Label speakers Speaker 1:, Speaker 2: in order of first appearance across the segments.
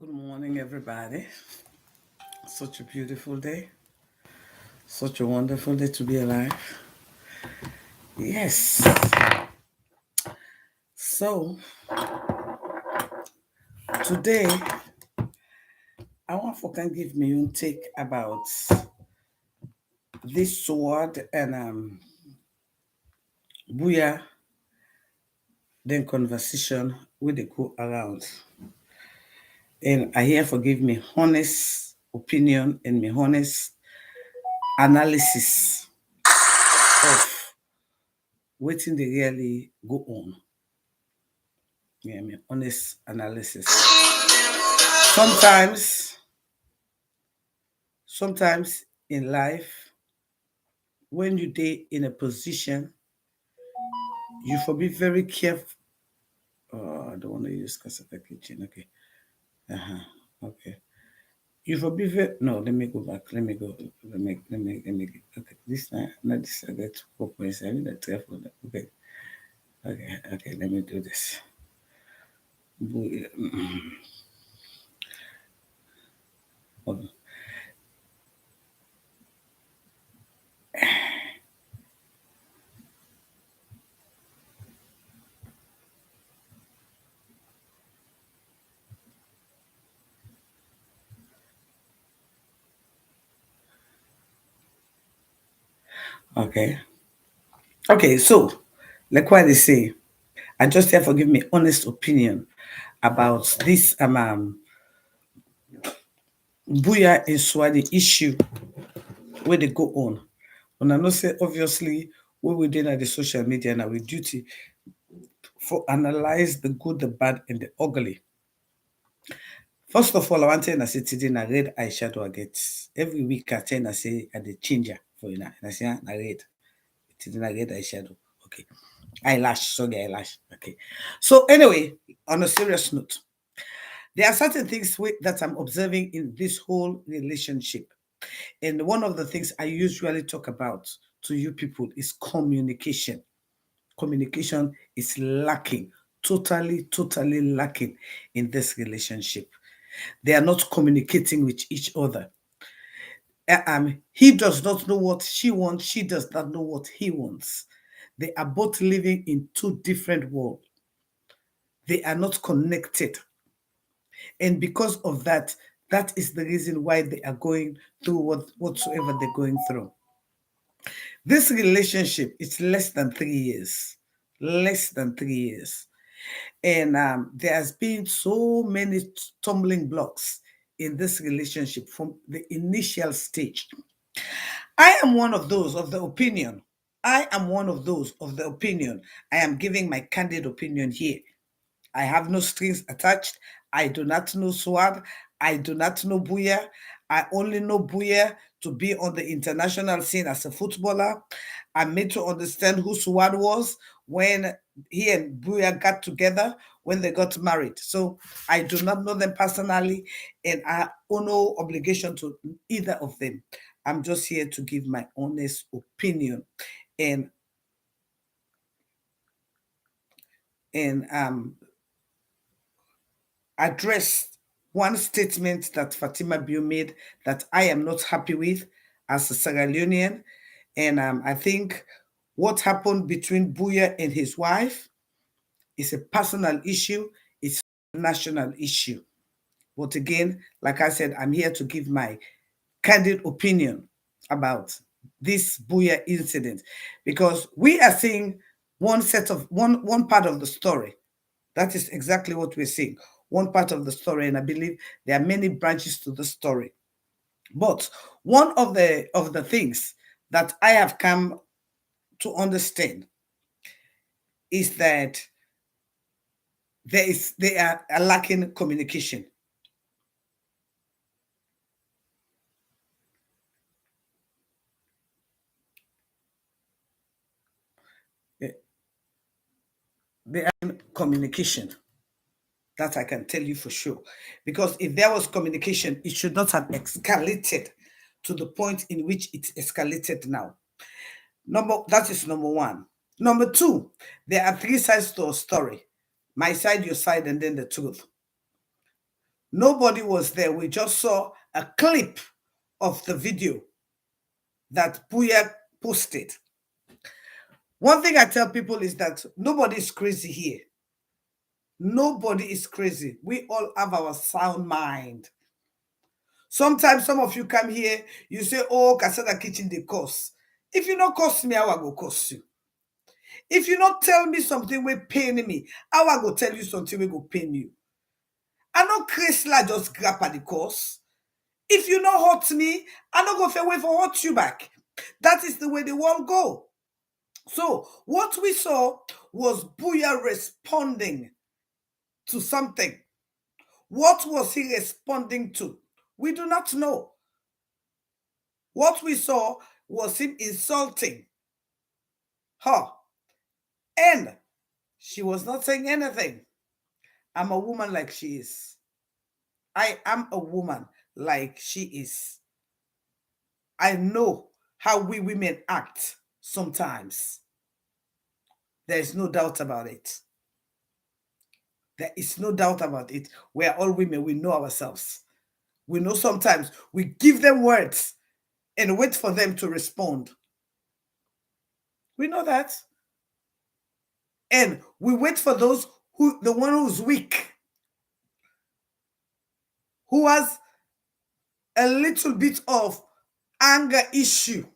Speaker 1: Good morning, everybody. Such a beautiful day. Such a wonderful day to be alive. Yes. So, today, I want for can give me your take about this sword and BUYA, then conversation with the go around. And I here forgive me honest opinion and me honest analysis of waiting they really go on. Yeah, me honest analysis. Sometimes in life, when you stay in a position, you for be very careful. Oh, I don't want to use Cassava kitchen. Okay. Uh-huh. Okay. You for be very no, let me go back. Let me go. Let me okay. This time not this I get 4.7. That's careful. Okay. Okay, let me do this. Hold on. Okay. Okay, so like what they say, I just have to give me honest opinion about this BUYA and SUAD issue where they go on. And I know say obviously we we did at the social media now with duty for analyze the good, the bad, and the ugly. First of all, I want to say today na red eyeshadow I get. Every week I tell I say I the changer for you now. And I say na red. Today na red eyeshadow. Okay. Eyelash, sorry, eyelash. Okay. So anyway, on a serious note, there are certain things that I'm observing in this whole relationship. And one of the things I usually talk about to you people is communication. Communication is lacking, totally lacking in this relationship. They are not communicating with each other. He does not know what she wants, she does not know what he wants. They are both living in two different worlds. They are not connected. And because of that, that is the reason why they are going through whatsoever they're going through. This relationship is less than 3 years. Less than 3 years. And there has been so many stumbling blocks in this relationship from the initial stage. I am one of those of the opinion. I am one of those of the opinion. I am giving my candid opinion here. I have no strings attached. I do not know SWAD. I do not know BUYA. I only know BUYA to be on the international scene as a footballer. I'm made to understand who SWAD was when he and BUYA got together, when they got married. So I do not know them personally, and I have no obligation to either of them. I'm just here to give my honest opinion and and address one statement that Fatima Bio made that I am not happy with as a Sierra Leonean. And I think what happened between BUYA and his wife is a personal issue, it's a national issue. But again, like I said, I'm here to give my candid opinion about this BUYA incident because we are seeing one part of the story. That is exactly what we're seeing. One part of the story, and I believe there are many branches to the story. But one of the things that I have come to understand is that they are lacking communication. They are in communication. That I can tell you for sure. Because if there was communication, it should not have escalated to the point in which it escalated now. That is number one. Number two, there are three sides to a story. My side, your side, and then the truth. Nobody was there. We just saw a clip of the video that BUYA posted. One thing I tell people is that nobody is crazy here. Nobody is crazy. We all have our sound mind. Sometimes some of you come here, you say, oh, Kasada Kitchen, they cost. If you not cost me, how I go cost you? If you not tell me something will pain me, how I go tell you something will go pain you? I know Chrysler just grab at the cost. If you not hurt me, I not go fair way for hurt you back. That is the way the world go. So what we saw was BUYA responding to something. What was he responding to? We do not know. What we saw was him insulting her. And she was not saying anything. I'm a woman like she is. I am a woman like she is. I know how we women act sometimes. There is no doubt about it. There is no doubt about it. We are all women. We know ourselves. We know sometimes we give them words and wait for them to respond. We know that. And we wait for the one who's weak, who has a little bit of anger issue.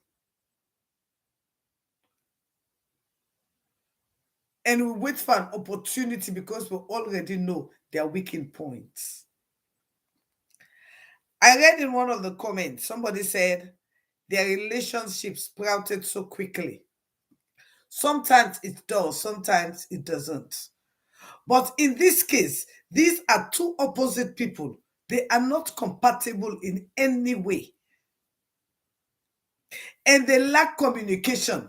Speaker 1: And we wait for an opportunity because we already know their weakened points. I read in one of the comments, somebody said their relationship sprouted so quickly. Sometimes it does, sometimes it doesn't. But in this case, these are two opposite people. They are not compatible in any way. And they lack communication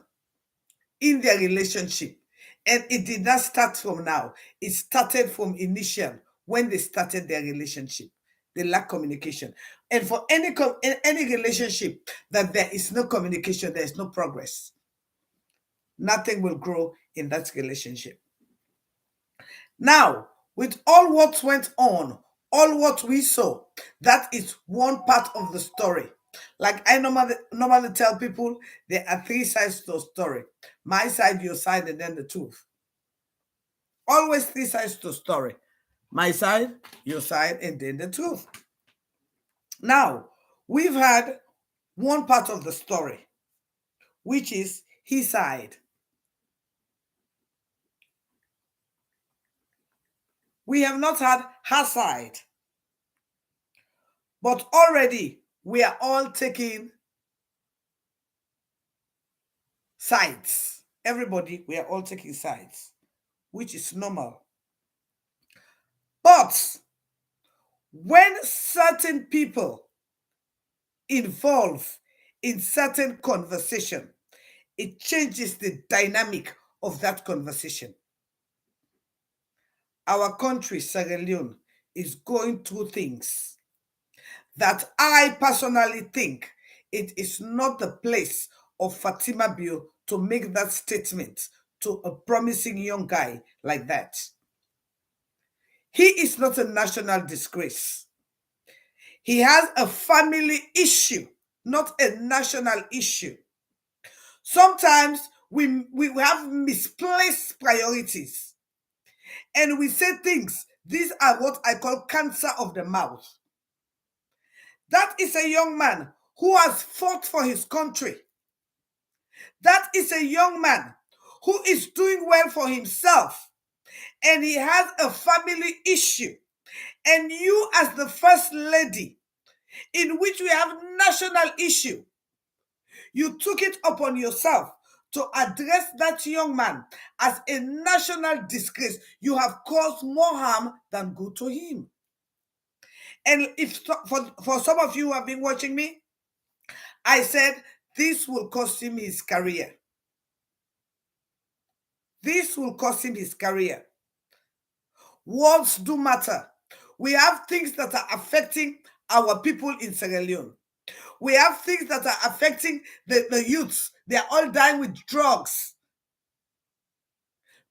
Speaker 1: in their relationship. And it did not start from now. It started from initial when they started their relationship. They lack communication. And for any relationship that there is no communication, there is no progress. Nothing will grow in that relationship. Now, with all what went on, all what we saw, that is one part of the story. Like I normally tell people, there are three sides to a story: my side, your side, and then the truth. Always three sides to a story: my side, your side, and then the truth. Now, we've had one part of the story, which is his side. We have not had her side. But already we are all taking sides. Everybody, we are all taking sides, which is normal. But when certain people involve in certain conversation, it changes the dynamic of that conversation. Our country, Sierra Leone, is going through things that I personally think it is not the place of Fatima Bio to make that statement to a promising young guy like that. He is not a national disgrace. He has a family issue, not a national issue. Sometimes we have misplaced priorities and we say things. These are what I call cancer of the mouth. That is a young man who has fought for his country. That is a young man who is doing well for himself. And he has a family issue. And you, as the first lady, in which we have national issue, you took it upon yourself to address that young man as a national disgrace. You have caused more harm than good to him. And if for some of you who have been watching me, I said this will cost him his career. This will cost him his career. Words do matter. We have things that are affecting our people in Sierra Leone. We have things that are affecting the youths. They are all dying with drugs.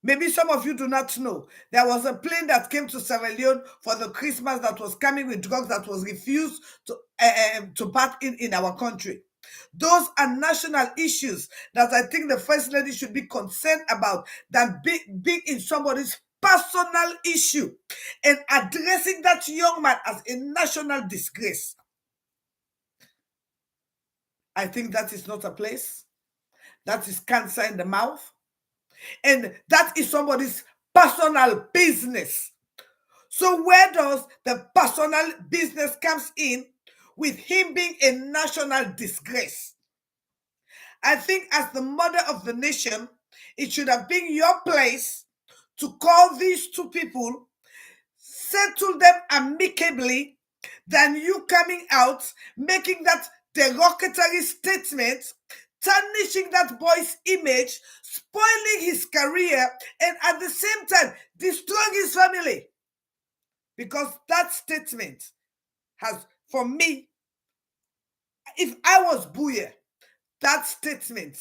Speaker 1: Maybe some of you do not know. There was a plane that came to Sierra Leone for the Christmas that was coming with drugs that was refused to part in our country. Those are national issues that I think the First Lady should be concerned about than being in somebody's personal issue and addressing that young man as a national disgrace. I think that is not a place. That is cancer in the mouth. And that is somebody's personal business. So where does the personal business comes in with him being a national disgrace? I think as the mother of the nation, it should have been your place to call these two people, settle them amicably, than you coming out, making that derogatory statement, tarnishing that boy's image, spoiling his career, and at the same time destroying his family. Because that statement has, for me, if I was BUYA, that statement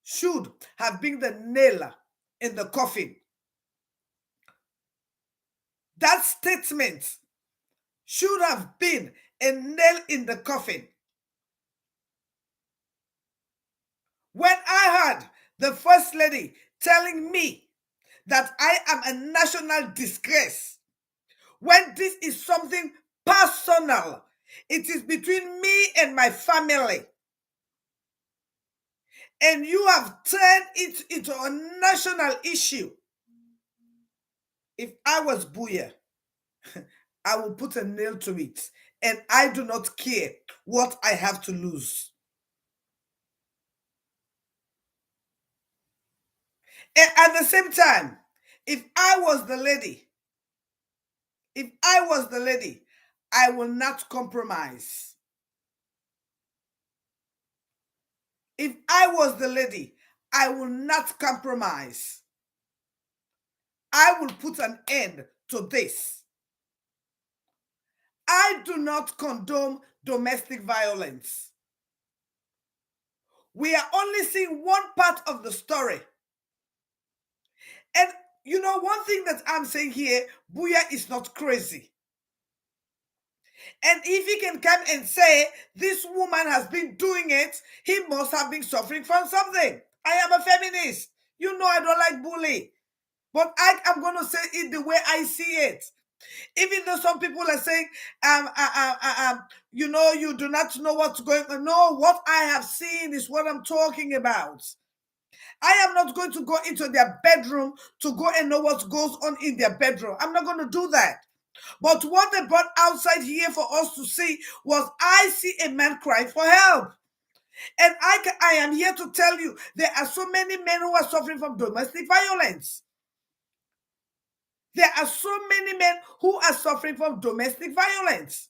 Speaker 1: should have been the nail in the coffin. That statement should have been a nail in the coffin. When I heard the First Lady telling me that I am a national disgrace, when this is something personal, it is between me and my family, and you have turned it into a national issue. If I was BUYA, I will put a nail to it, and I do not care what I have to lose. And at the same time, if I was the lady, I will not compromise. If I was the lady, I will not compromise. I will put an end to this. I do not condone domestic violence. We are only seeing one part of the story. And you know, one thing that I'm saying here, BUYA is not crazy. And if he can come and say, this woman has been doing it, he must have been suffering from something. I am a feminist. You know I don't like bully. But I am going to say it the way I see it. Even though some people are saying, you know, you do not know what's going on. No, what I have seen is what I'm talking about. I am not going to go into their bedroom to go and know what goes on in their bedroom. I'm not going to do that. But what they brought outside here for us to see was, I see a man crying for help. And I am here to tell you, there are so many men who are suffering from domestic violence. There are so many men who are suffering from domestic violence.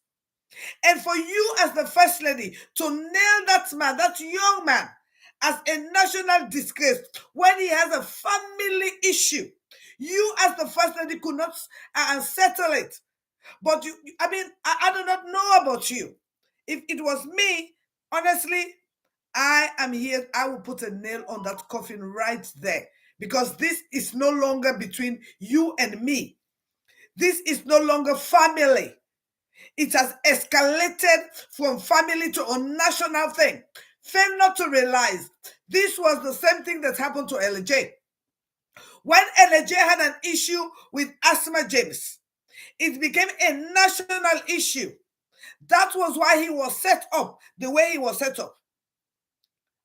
Speaker 1: And for you as the First Lady to nail that man, that young man, as a national disgrace when he has a family issue, you as the First Lady could not settle it. But I do not know about you. If it was me, honestly, I am here. I will put a nail on that coffin right there, because this is no longer between you and me. This is no longer family. It has escalated from family to a national thing. Fail not to realize this was the same thing that happened to LJ. When LJ had an issue with Asma James, it became a national issue. That was why he was set up the way he was set up.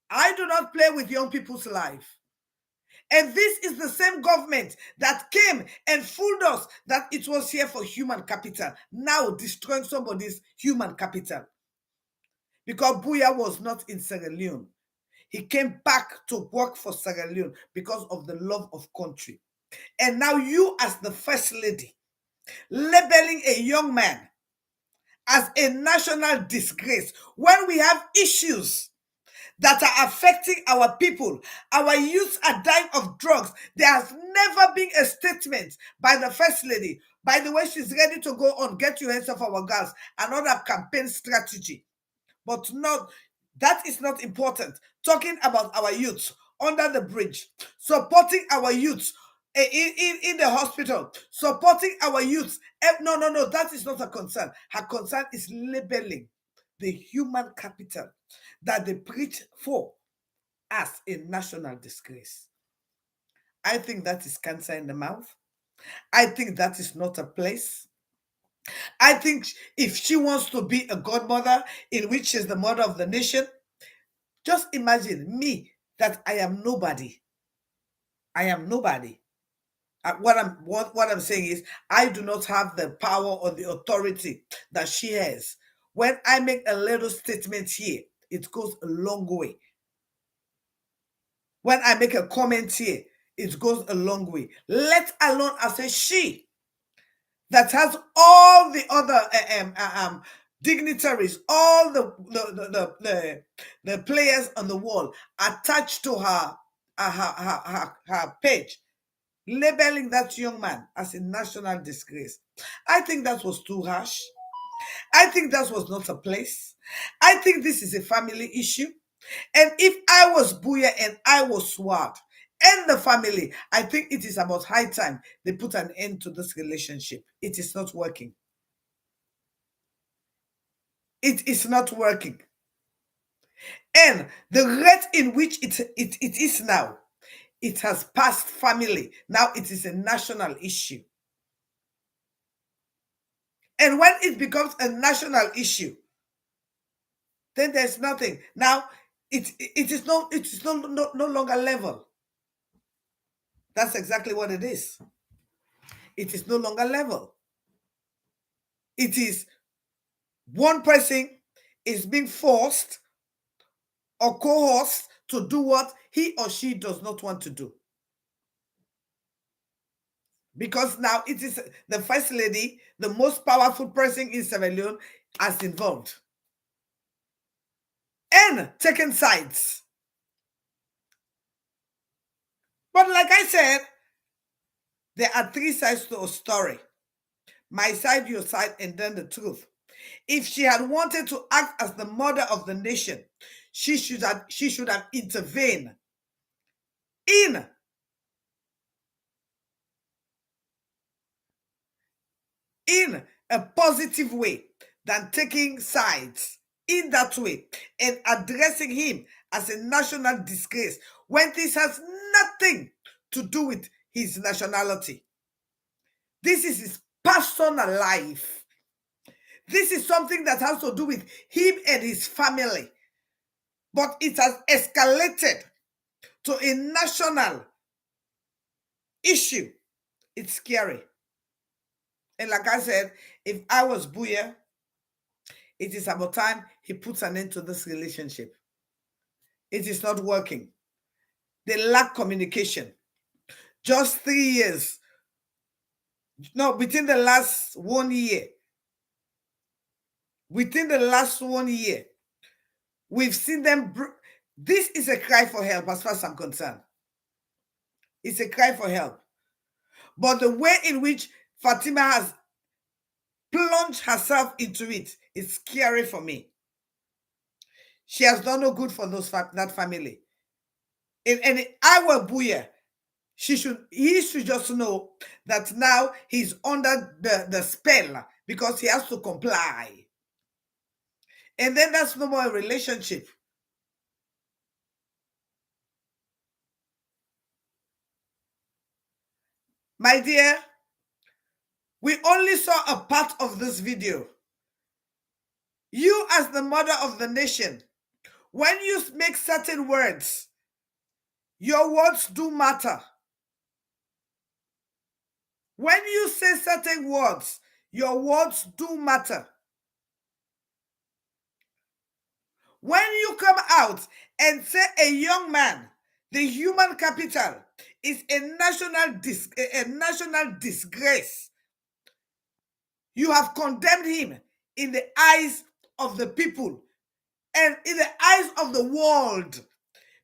Speaker 1: I do not play with young people's life. And this is the same government that came and fooled us that it was here for human capital, now destroying somebody's human capital. Because BUYA was not in Sierra Leone. He came back to work for Sierra Leone because of the love of country. And now you, as the First Lady, labeling a young man as a national disgrace when we have issues that are affecting our people. Our youth are dying of drugs. There has never been a statement by the First Lady. By the way, she's ready to go on Get Your Hands Off Our Girls, another campaign strategy. But that is not important. Talking about our youth under the bridge, supporting our youth in the hospital, supporting our youth. No, no, no, that is not a concern. Her concern is labeling the human capital that they preach for as a national disgrace. I think that is cancer in the mouth. I think that is not a place. I think if she wants to be a godmother, in which she's the mother of the nation, just imagine me, that I am nobody. I am nobody. What I'm saying is, I do not have the power or the authority that she has. When I make a little statement here, it goes a long way. When I make a comment here, it goes a long way. Let alone as a she that has all the other dignitaries, all the players on the wall attached to her page, labeling that young man as a national disgrace. I think that was too harsh. I think that was not a place. I think this is a family issue. And if I was BUYA and I was SWAD and the family, I think it is about high time they put an end to this relationship. It is not working. It is not working. And the rate in which it is now, it has passed family. Now it is a national issue. And when it becomes a national issue, then there's nothing. Now it is no longer level. That's exactly what it is. It is no longer level. It is one person is being forced or coerced to do what he or she does not want to do. Because now it is the first lady, the most powerful person in Sierra Leone, as involved and taking sides. But like I said, there are three sides to a story: my side, your side, and then the truth. If she had wanted to act as the mother of the nation, she should have intervened in a positive way than taking sides in that way and addressing him as a national disgrace when this has nothing to do with his nationality. This is his personal life. This is something that has to do with him and his family. But it has escalated to a national issue. It's scary. And like I said, if I was BUYA, it is about time he puts an end to this relationship. It is not working. They lack communication. Just 3 years. No, within the last 1 year. Within the last 1 year, we've seen them. This is a cry for help as far as I'm concerned. It's a cry for help. But the way in which Fatima has plunged herself into it is scary for me. She has done no good for that family. And if I were BUYA, he should just know that now he's under the spell because he has to comply. And then that's no more a relationship. My dear, we only saw a part of this video. You, as the mother of the nation, when you make certain words, your words do matter. When you say certain words, your words do matter. When you come out and say a young man, the human capital, is a national disgrace, you have condemned him in the eyes of the people and in the eyes of the world,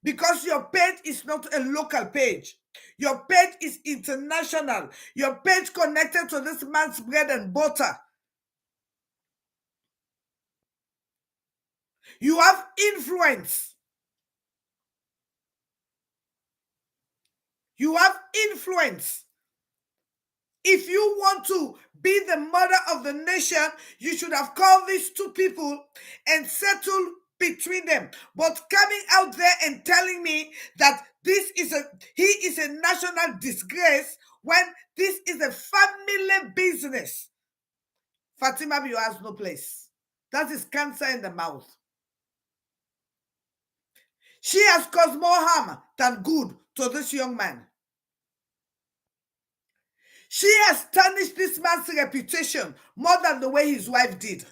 Speaker 1: because your page is not a local page. Your page is international. Your page connected to this man's bread and butter. You have influence. You have influence. If you want to be the mother of the nation, you should have called these two people and settled between them. But coming out there and telling me that he is a national disgrace when this is a family business, Fatima Bio has no place. That is cancer in the mouth. She has caused more harm than good to this young man. She has tarnished this man's reputation more than the way his wife did.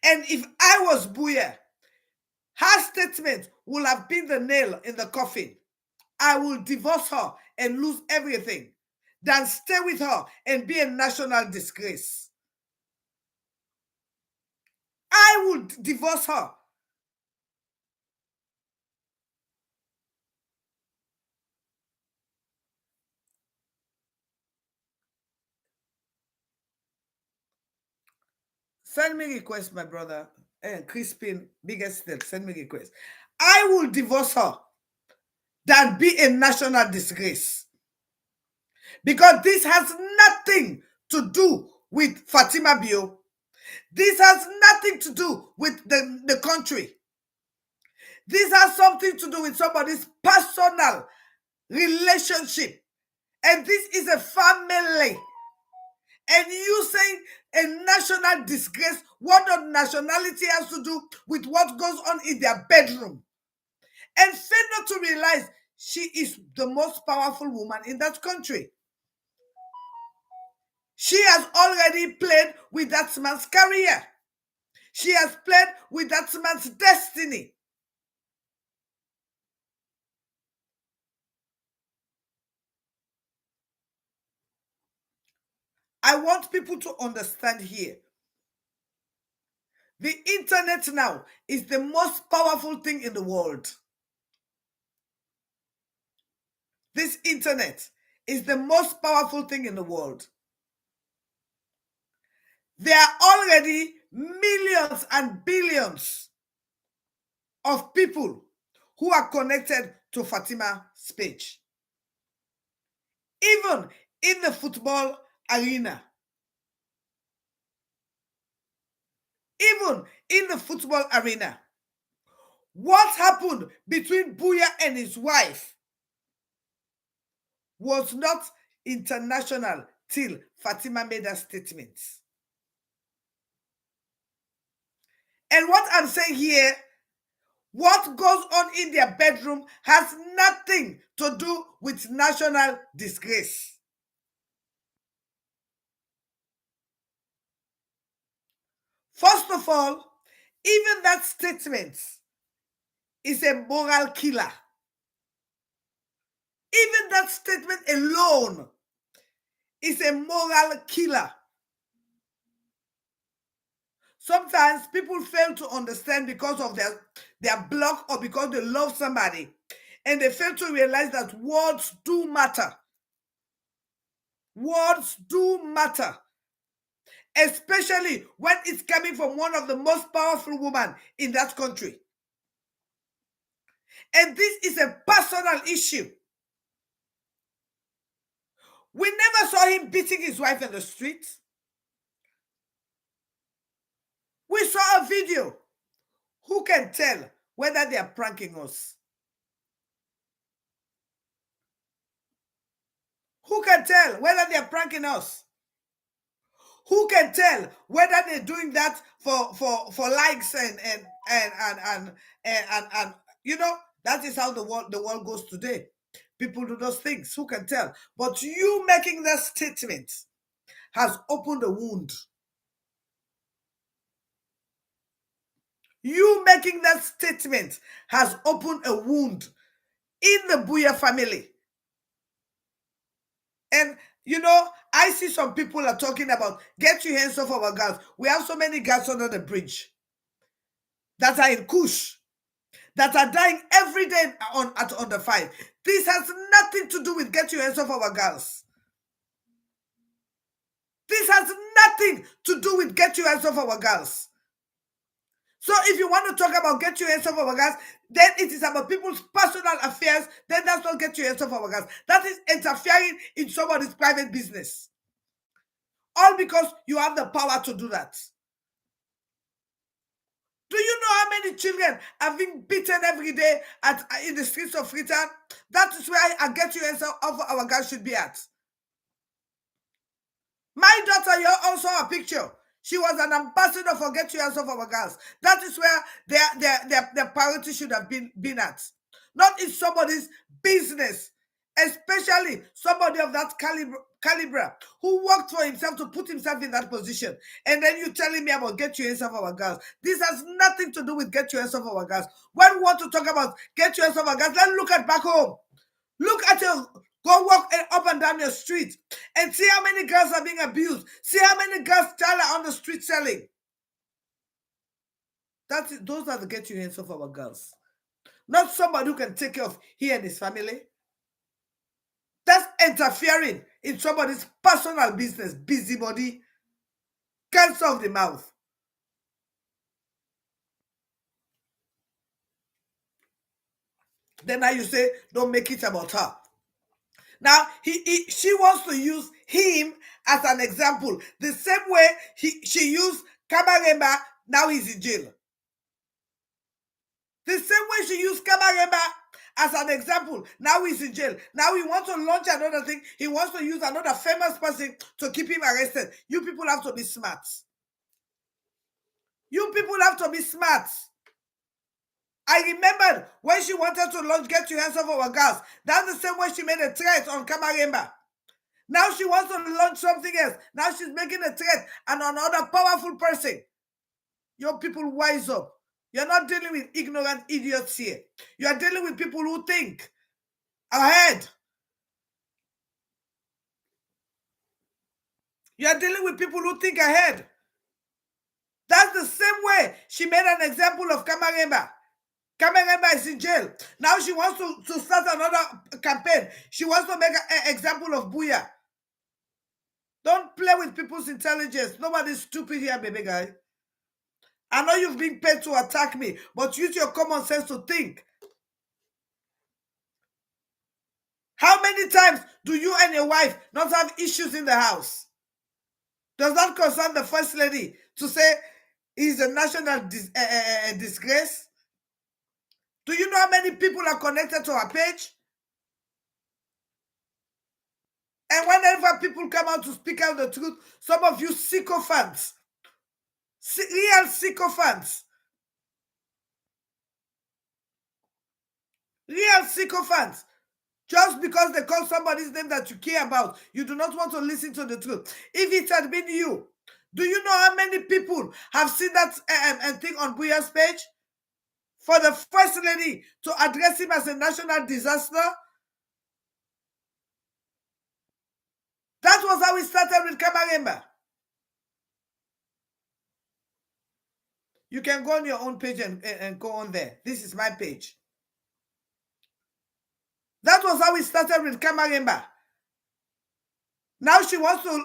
Speaker 1: And if I was BUYA, her statement would have been the nail in the coffin. I will divorce her and lose everything than stay with her and be a national disgrace. I would divorce her. Send me request, my brother. Crispin, biggest step, send me request. I will divorce her than be a national disgrace. Because this has nothing to do with Fatima Bio. This has nothing to do with the country. This has something to do with somebody's personal relationship. And this is a family. And you saying a national disgrace, what does nationality has to do with what goes on in their bedroom? And fail not to realize she is the most powerful woman in that country. She has already played with that man's career. She has played with that man's destiny. I want people to understand here. The internet now is the most powerful thing in the world. This internet is the most powerful thing in the world. There are already millions and billions of people who are connected to Fatima's page. Even in the football arena. Even in the football arena. What happened between BUYA and his wife was not international till Fatima made a statement. And what I'm saying here, what goes on in their bedroom has nothing to do with national disgrace. First of all, even that statement is a moral killer. Even that statement alone is a moral killer. Sometimes people fail to understand because of their block or because they love somebody. And they fail to realize that words do matter. Words do matter. Especially when it's coming from one of the most powerful women in that country. And this is a personal issue. We never saw him beating his wife in the street. We saw a video. Who can tell whether they are pranking us? Who can tell whether they are pranking us? Who can tell whether they're doing that for likes and you know, that is how the world goes today. People do those things. Who can tell? But you making that statement has opened a wound. You making that statement has opened a wound in the BUYA family. And you know, I see some people are talking about get your hands off our girls. We have so many girls under the bridge that are in Kush, that are dying every day on the fight. This has nothing to do with get your hands off our girls. This has nothing to do with get your hands off our girls. So if you want to talk about get your hands off our gas, then it is about people's personal affairs, then that's not get your hands off our gas. That is interfering in somebody's private business. All because you have the power to do that. Do you know how many children are being beaten every day in the streets of Freetown? That is where I get your hands off our gas should be at. My daughter, you also a picture. She was an ambassador for Get Your Hands Off Our Girls. That is where their priority should have been at. Not in somebody's business, especially somebody of that caliber who worked for himself to put himself in that position. And then you telling me about Get Your Hands Off Our Girls. This has nothing to do with Get Your Hands Off Our Girls. When we want to talk about Get Your Hands Off Our Girls, let's look at back home. Look at your Go walk up and down your street and see how many girls are being abused. See how many girls are on the street selling. Those are the get your hands off our girls. Not somebody who can take care of he and his family. That's interfering in somebody's personal business. Busybody. Cancer of the mouth. Then now you say, don't make it about her. Now, she wants to use him as an example. The same way she used Kabaremba, now he's in jail. The same way she used Kabaremba as an example, now he's in jail. Now he wants to launch another thing. He wants to use another famous person to keep him arrested. You people have to be smart. You people have to be smart. I remembered when she wanted to launch Get Your Hands Off Our Girls. That's the same way she made a threat on Kabaremba. Now she wants to launch something else. Now she's making a threat on another powerful person. Your people wise up. You're not dealing with ignorant idiots here. You are dealing with people who think ahead. You are dealing with people who think ahead. That's the same way she made an example of Kabaremba. Kabaremba is in jail. Now she wants to start another campaign. She wants to make an example of BUYA. Don't play with people's intelligence. Nobody's stupid here, baby guy. I know you've been paid to attack me, but use your common sense to think. How many times do you and your wife not have issues in the house? Does that concern the First Lady to say he's a national disgrace? Do you know how many people are connected to her page? And whenever people come out to speak out the truth, some of you sycophants, real sycophants, just because they call somebody's name that you care about, you do not want to listen to the truth. If it had been you, do you know how many people have seen that thing on BUYA's page? For the First Lady to address him as a national disaster? That was how we started with Kabaremba. You can go on your own page and go on there. This is my page. That was how we started with Kabaremba. Now she wants to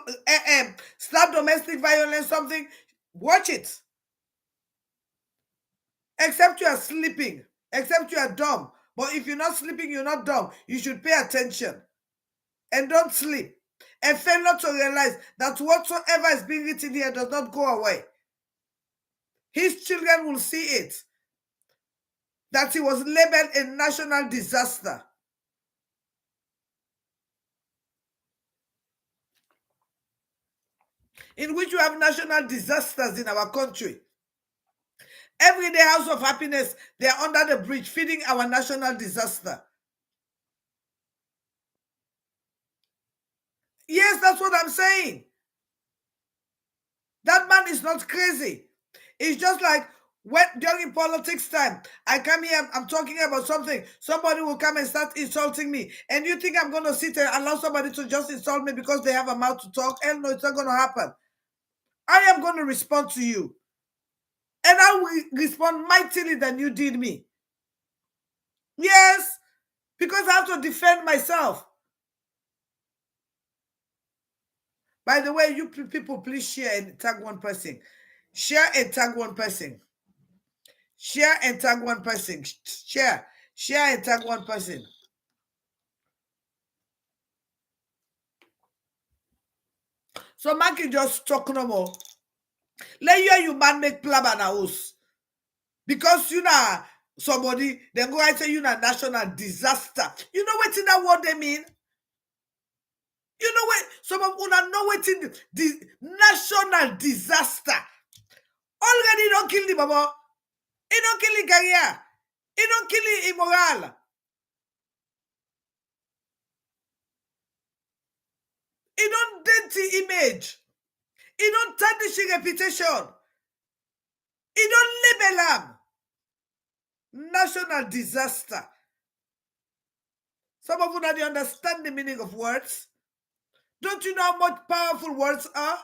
Speaker 1: start domestic violence, something. Watch it. Except you are sleeping. Except you are dumb. But if you're not sleeping, you're not dumb. You should pay attention. And don't sleep. And fail not to realize that whatsoever is being written here does not go away. His children will see it. That he was labeled a national disaster. In which you have national disasters in our country. Everyday House of Happiness, they are under the bridge feeding our national disaster. Yes, that's what I'm saying. That man is not crazy. It's just like when during politics time, I come here, I'm talking about something, somebody will come and start insulting me. And you think I'm going to sit and allow somebody to just insult me because they have a mouth to talk? Hell no, it's not going to happen. I am going to respond to you. And I will respond mightily than you did me. Yes, because I have to defend myself. By the way, you people, please share and tag one person. Share and tag one person. Share and tag one person. Share and tag one person. So man can just talk no more. Let you man make plan na house. Because you know somebody, they go and say you know national disaster. You know what in that word they mean? You know what? Some of you know what in the national disaster. Already don't kill the baba. He don't kill the career. He don't kill the immoral. He don't dent the image. He don't tarnish the reputation. He don't label them. National disaster. Some of you don't understand the meaning of words. Don't you know how much powerful words are?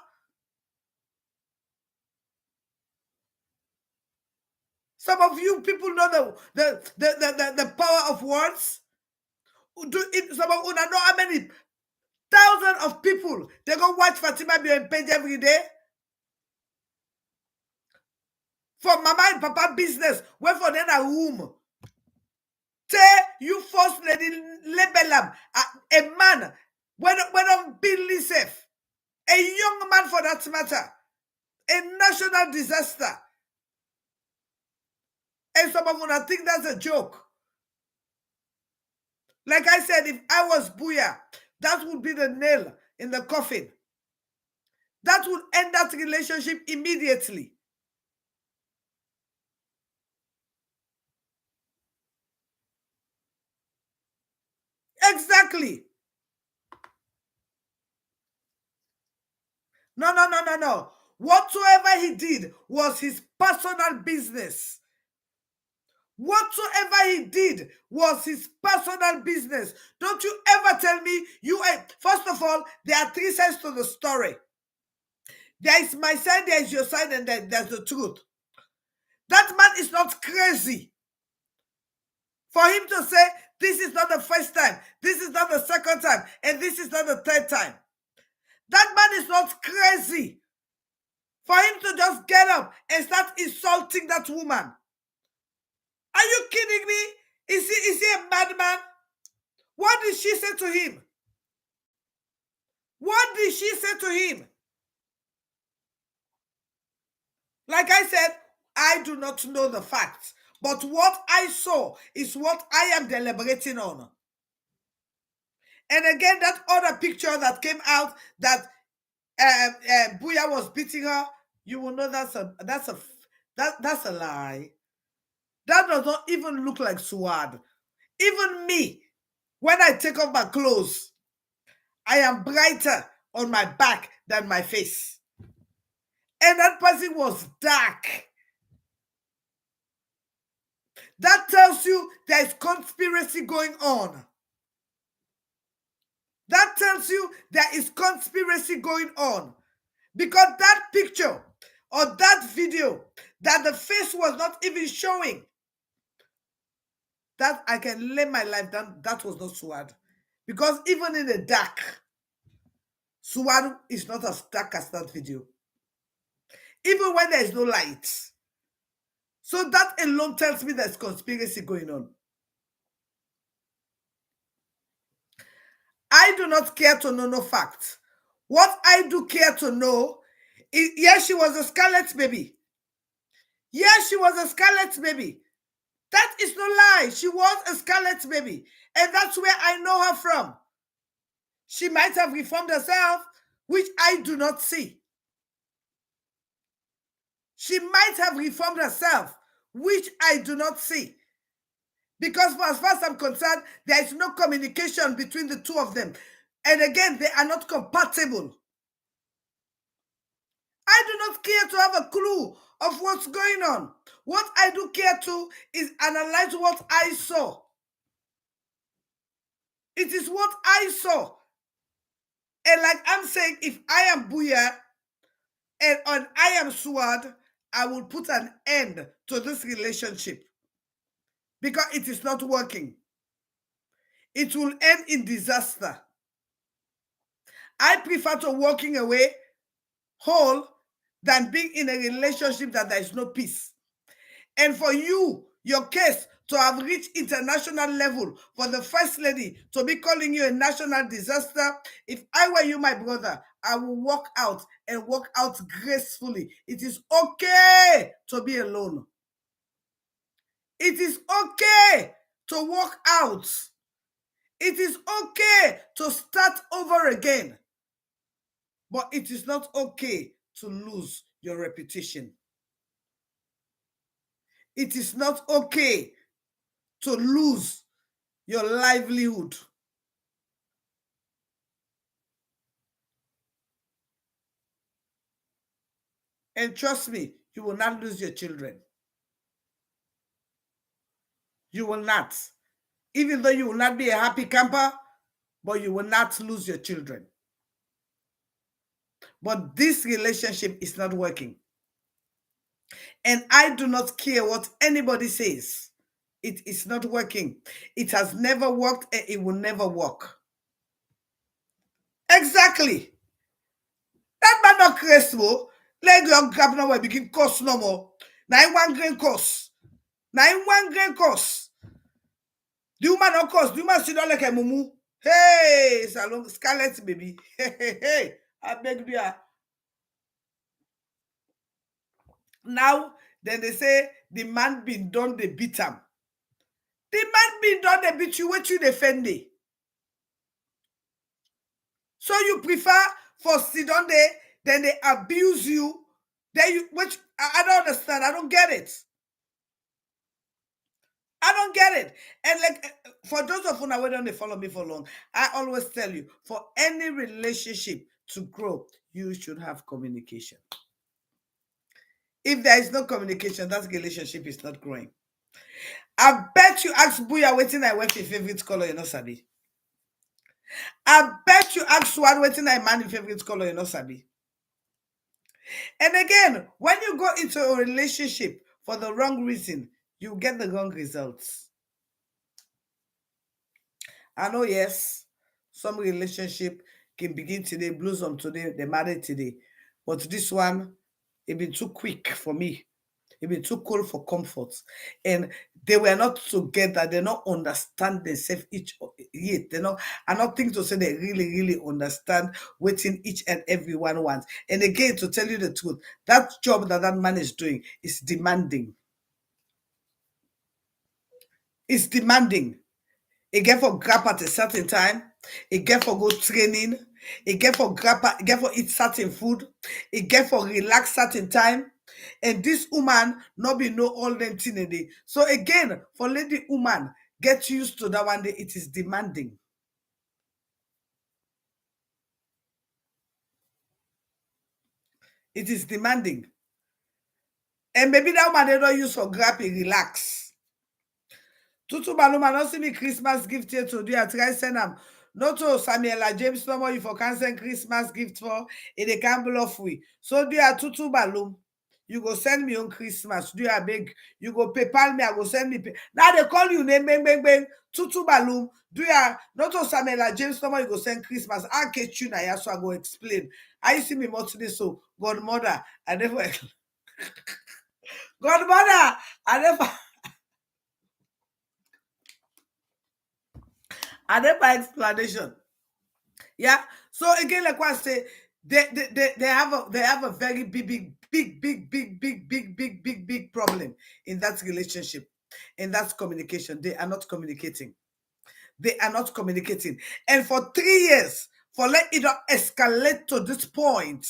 Speaker 1: Some of you people know the power of words. Some of you know how many thousands of people they go watch Fatima be on page every day. For mama and papa business, where for them a room. Tell you first lady label them a man when I'm Billy safe. A young man for that matter. A national disaster. And some of you think that's a joke. Like I said, if I was BUYA, that would be the nail in the coffin. That would end that relationship immediately. Exactly. No. Whatsoever he did was his personal business. Whatsoever he did was his personal business. Don't you ever tell me first of all, there are three sides to the story. There is my side, there is your side, and there's the truth. That man is not crazy. For him to say, this is not the first time, this is not the second time, and this is not the third time. That man is not crazy. For him to just get up and start insulting that woman. Are you kidding me? Is he a madman? What did she say to him? What did she say to him? Like I said, I do not know the facts. But what I saw is what I am deliberating on. And again, that other picture that came out that BUYA was beating her, you will know that's a lie. That does not even look like SUAD. Even me, when I take off my clothes, I am brighter on my back than my face. And that person was dark. That tells you there is conspiracy going on. That tells you there is conspiracy going on. Because that picture or that video that the face was not even showing, that I can lay my life down, that was not SUAD. Because even in the dark, SUAD is not as dark as that video. Even when there is no light. So that alone tells me there's conspiracy going on. I do not care to know no facts. What I do care to know is, yes, she was a scarlet baby. Yes, she was a scarlet baby. That is no lie. She was a scarlet baby. And that's where I know her from. She might have reformed herself, which I do not see. She might have reformed herself, which I do not see. Because for as far as I'm concerned, there is no communication between the two of them. And again, they are not compatible. I do not care to have a clue of what's going on. What I do care to is analyze what I saw. It is what I saw. And like I'm saying, if I am BUYA and I am SUAD, I will put an end to this relationship. Because it is not working. It will end in disaster. I prefer to walking away whole than being in a relationship that there is no peace. And for you, your case, to have reached international level, for the First Lady to be calling you a national disaster, if I were you, my brother, I will walk out and walk out gracefully. It is okay to be alone. It is okay to walk out. It is okay to start over again. But it is not okay to lose your reputation. It is not okay to lose your livelihood. And trust me, you will not lose your children. You will not. Even though you will not be a happy camper, but you will not lose your children. But this relationship is not working. And I do not care what anybody says. It is not working. It has never worked and it will never work. Exactly. That man not crazy. Leg your grab no way begin cost no more. Now in one grain cost. Now in one grain cost. The woman not cost. The woman sit down like a mumu. Hey, salon Scarlet baby. Hey. I beg you. Now, then they say the man been done, they beat him. The man been done, they beat you, what you defend it. So you prefer for sit down there, then they abuse you. Then you, which I don't understand. I don't get it. I don't get it. And like for those of you who don't follow me for long, I always tell you, for any relationship to grow, you should have communication. If there is no communication, that relationship is not growing. I bet you ask Buya waiting I went your favorite color, you know, Sabi. I bet you ask Swad waiting I man your favorite color, you know, Sabi. And again, when you go into a relationship for the wrong reason, you get the wrong results. I know, yes, some relationship can begin today, blossom today, they married today. But this one, it been too quick for me. It been too cold for comfort. And they were not together. They not understand themselves each yet. They not, I not think to say they really, really understand what in each and every one wants. And again, to tell you the truth, that job that that man is doing is demanding. It's demanding. It get for grab at a certain time. It get for go training. It get for grab. It get for eat certain food. It get for relax certain time. And this woman not be know all them thing a day. So again, for lady woman, get used to that one day. It is demanding. It is demanding. And maybe that woman they don't use for grab and relax. Tutu Baluma, not see me Christmas gift here today. I try send them. Not to Samuela James no more you for can send Christmas gift for in the gamble of we. So do you Tutu Balum? You go send me on Christmas. Do you beg? You go PayPal me, I go send me. Now they call you name bang bang bang. Tutu Balum. Do you not to Samuela James no more you go send Christmas? I catch you now, so I go explain. I see me more today, so Godmother. I never Godmother. I never I never explanation. Yeah. So again, like what I say, they have a very big problem in that relationship, in that communication. They are not communicating. They are not communicating. And for 3 years, for let it not escalate to this point.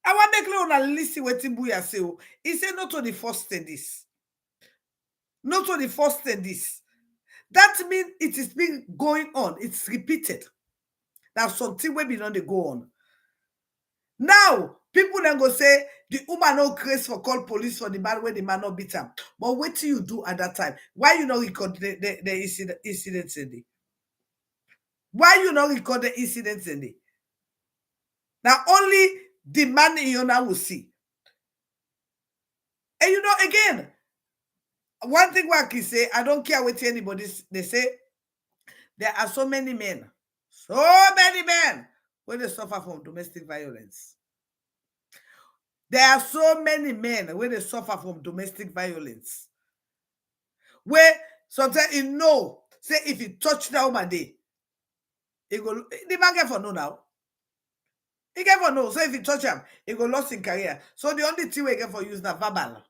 Speaker 1: I want to make you listen what Buya say. He said not to the first this. Not to the first this. That means it is been going on. It's repeated. That's something where we don't go on. Now, people then go say, the woman no grace for call police for the man where the man not beat him. But what do you do at that time? Why you not record the incidents in the? Why you not record the incidents in the? Now, only the man in your now will see. And you know, again, one thing what I can say, I don't care what anybody, they say, there are so many men where they suffer from domestic violence. There are so many men where they suffer from domestic violence. Where sometimes you know, say if you touch that woman day, it go the man get for no now. He get for no. So if you touch him, he go lost in career. So the only thing we get for use na verbal.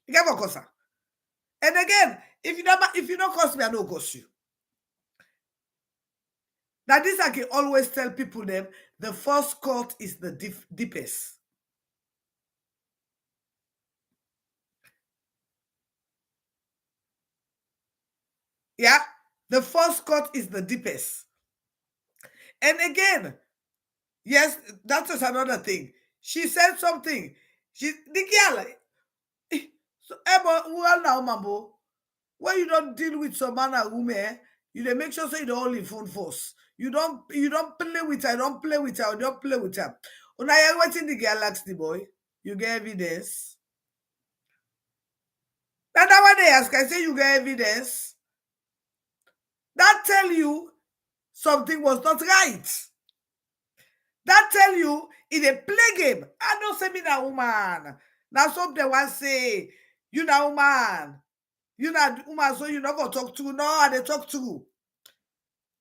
Speaker 1: He get for cosa. And again, if you don't cost me, I don't cost you. Now this I can always tell people them the first cut is the deepest. Yeah, the first cut is the deepest. And again, yes, that is another thing. She said something. She the girl. So, well now, mambo. When you don't deal with some man or woman, you dey make sure say you don't only phone force. You don't play with her, don't play with her, don't play with her. Una hear wetin the girl ask the boy? You get evidence? Now that one they ask, I say you get evidence. That tell you something was not right. That tell you in a play game. I don't say me that woman. Now something one say, you na woman. You na woman, so you not gonna talk to. No, they talk to.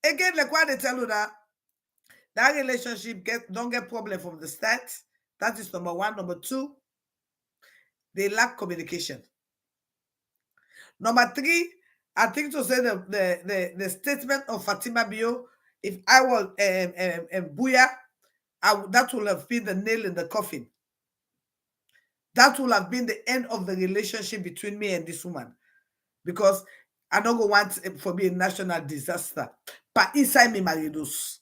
Speaker 1: Again, like what they tell you that relationship don't get problem from the start. That is number one. Number two, they lack communication. Number three, I think to say the statement of Fatima Bio, if I was BUYA, that would have been the nail in the coffin. That would have been the end of the relationship between me and this woman. Because I don't go want for me a national disaster. But inside me, Maridos.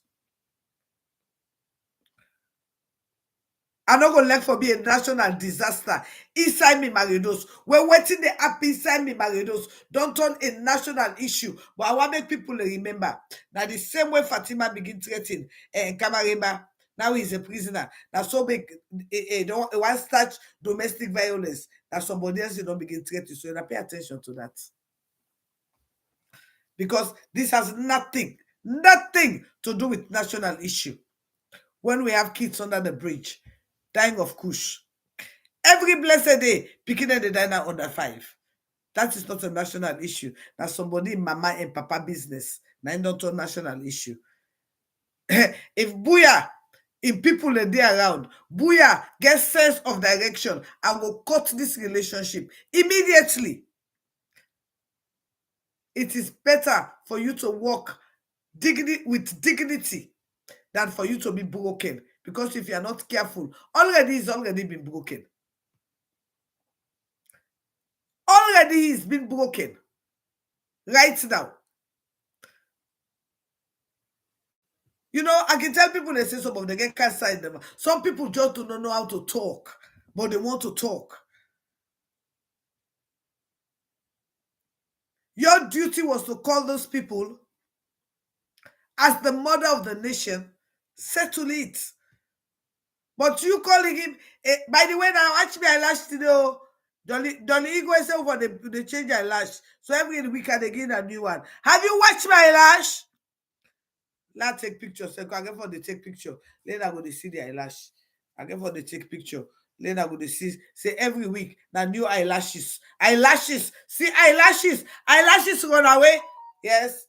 Speaker 1: I don't go like for me a national disaster. Inside me, Maridos. We're waiting the app inside me, Maridos. Don't turn a national issue. But I want to make people remember that the same way Fatima begin threatening Kamarima, now he's a prisoner. Now so big, don't want start domestic violence. That somebody else don't begin threatening. So you pay attention to that. Because this has nothing to do with national issue. When we have kids under the bridge, dying of kush, every blessed day, picking at the diner under 5. That is not a national issue. That's somebody mama and papa business. Not a national issue. If BUYA, if people are there around, BUYA gets sense of direction and will cut this relationship immediately. It is better for you to walk with dignity than for you to be broken. Because if you are not careful, it's already been broken. Already he's been broken. Right now. You know, I can tell people they say some of them get cancer in them. Some people just do not know how to talk, but they want to talk. Your duty was to call those people as the mother of the nation, settle it. But you calling him, by the way, now watch me eyelash today. Dolly Igwe say over they change eyelash. So every week they get a new one. Have you watched my eyelash? Let's take pictures. So I get for the take picture. Then I go to see the eyelash. I get for the take picture. Then I go to see say every week now new eyelashes. Eyelashes. See eyelashes. Eyelashes run away. Yes.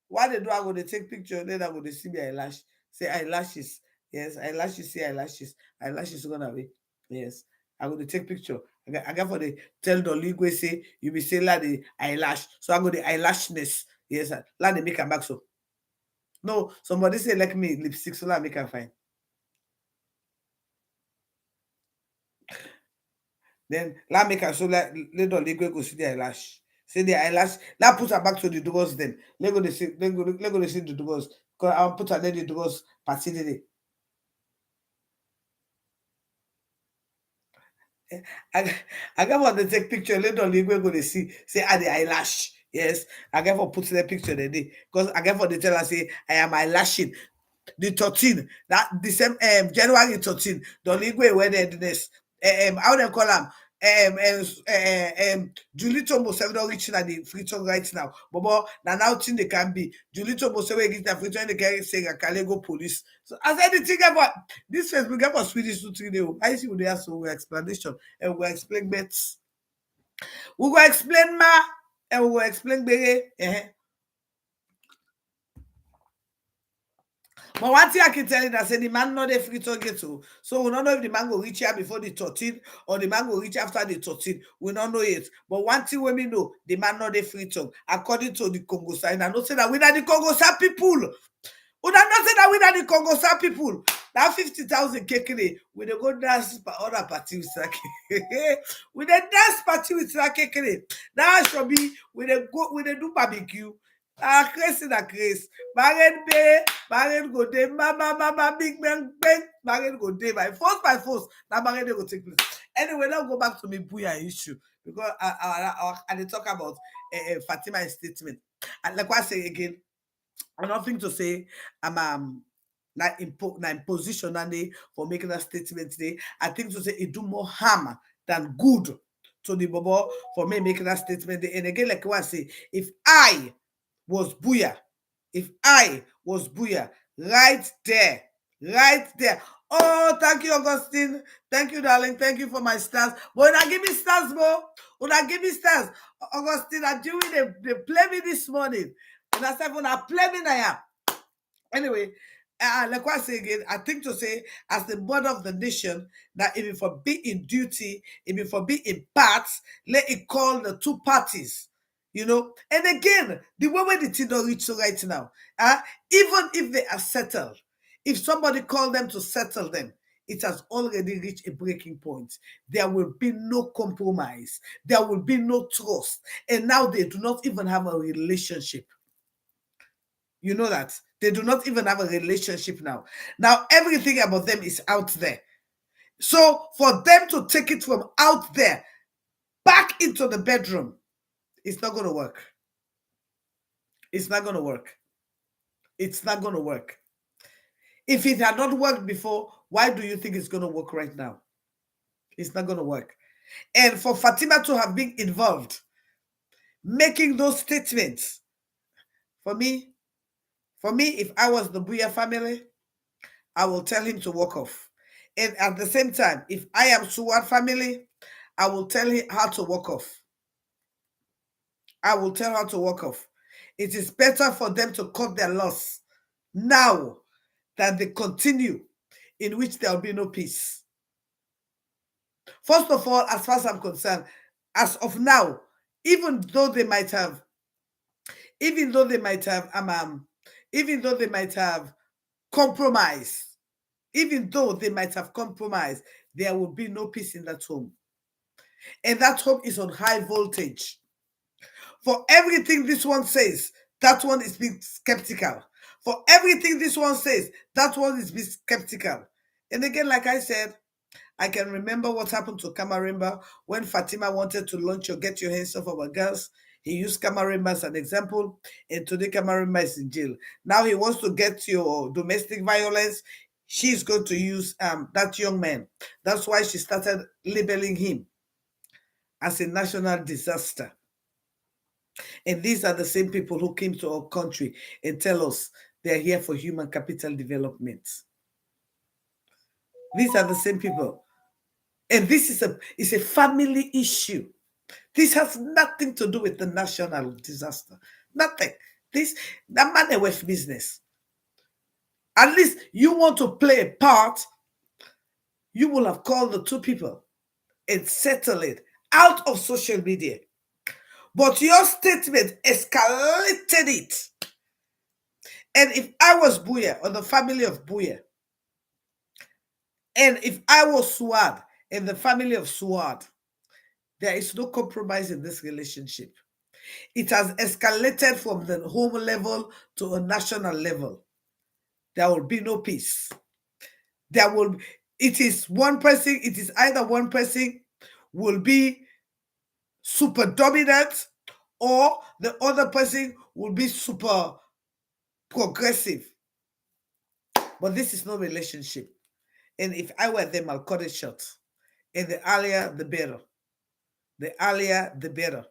Speaker 1: What they do, I go to take picture. Then I go to see the eyelash. Say eyelashes. Yes. Eyelashes. See eyelashes. Eyelashes run away. Yes. I go to take picture. I got for the tell the league say you be say la the eyelash. So I go the eyelashness. Yes. La they make a back so. No, somebody say like me lipstick so la make her fine. Then la make her so let the league go see the eyelash. Say the eyelash. La put her back to the doors then. Let go to see the doors. Because I'll put her there the doors party today. I got for the take picture later on. You go to see say the eyelash. Yes, I get for put the picture the day because I get for the tell her say I am eyelashing the 13 that the same January 13. The league where they do this how they call them Julito must have not reaching at the free talk right now. But now thing they can be. Julito must have get the free talk they can say a Kalego police. So as anything about this Facebook got for Swedish to 3 day. I see what they have so explanation and we explain bets. We will explain ma and we will explain bere. But one thing I can tell you that say the man not a free target too. So we don't know if the man will reach here before the 13th or the man will reach after the 13th. We don't know it. But one thing we know, the man not a free talk. According to the Congo side, I don't say that we are the Congo side people. We don't say that we are the Congo side people. That 50,000 kekere, we dey go dance for other party with sake. We dey dance party with sake kekere. That should be we dey go we dey do barbecue. Ah, crazy na crazy. Barren bay, barren go dey, mama, big bang, bang, barren go dey by force. Now barren dey go take place. Anyway, now go back to me BUYA issue because I dey talk about Fatima statement. And like I say again, I'm nothing to say. I'm na in position for making that statement today. I think to say it do more harm than good to the bobo for me making that statement. And again, like I say, if I was BUYA, right there. Oh, thank you, Augustine. Thank you, darling. Thank you for my stars. But now give me stars, bro. Now give me stars. Augustine, I do they play me this morning. And I said, when I play me now. Anyway, like I say again, I think to say, as the mother of the nation, that if it for be in duty, if it for be in parts, let it call the two parties. You know, and again, the way where the thing don't reach so right now, even if they are settled, if somebody called them to settle them, it has already reached a breaking point. There will be no compromise. There will be no trust. And now they do not even have a relationship. You know that. They do not even have a relationship now. Now, everything about them is out there. So, for them to take it from out there back into the bedroom, it's not going to work. It's not going to work. It's not going to work. If it had not worked before, why do you think it's going to work right now? It's not going to work. And for Fatima to have been involved, making those statements, for me, if I was the BUYA family, I will tell him to walk off. And at the same time, if I am SUAD family, I will tell him how to walk off. I will tell her to walk off. It is better for them to cut their loss now than they continue, in which there will be no peace. First of all, as far as I'm concerned, as of now, even though they might have compromised, there will be no peace in that home. And that home is on high voltage. For everything this one says, that one is being skeptical. For everything this one says, that one is being skeptical. And again, like I said, I can remember what happened to Kamarimba when Fatima wanted to launch or get your hands off our girls. He used Kamarimba as an example, and today Kamarimba is in jail. Now he wants to get your domestic violence. She's going to use that young man. That's why she started labeling him as a national disaster. And these are the same people who came to our country and tell us they're here for human capital development. These are the same people. And this is a family issue. This has nothing to do with the national disaster. Nothing. That man with business. At least you want to play a part, you will have called the two people and settle it out of social media. But your statement escalated it. And if I was BUYA or the family of BUYA, and if I was SUAD and the family of SUAD, there is no compromise in this relationship. It has escalated from the home level to a national level. There will be no peace. It is either one person will be super dominant or the other person will be super progressive. But this is no relationship. And if I were them, I'll cut it short. And the earlier, the better. The earlier, the better.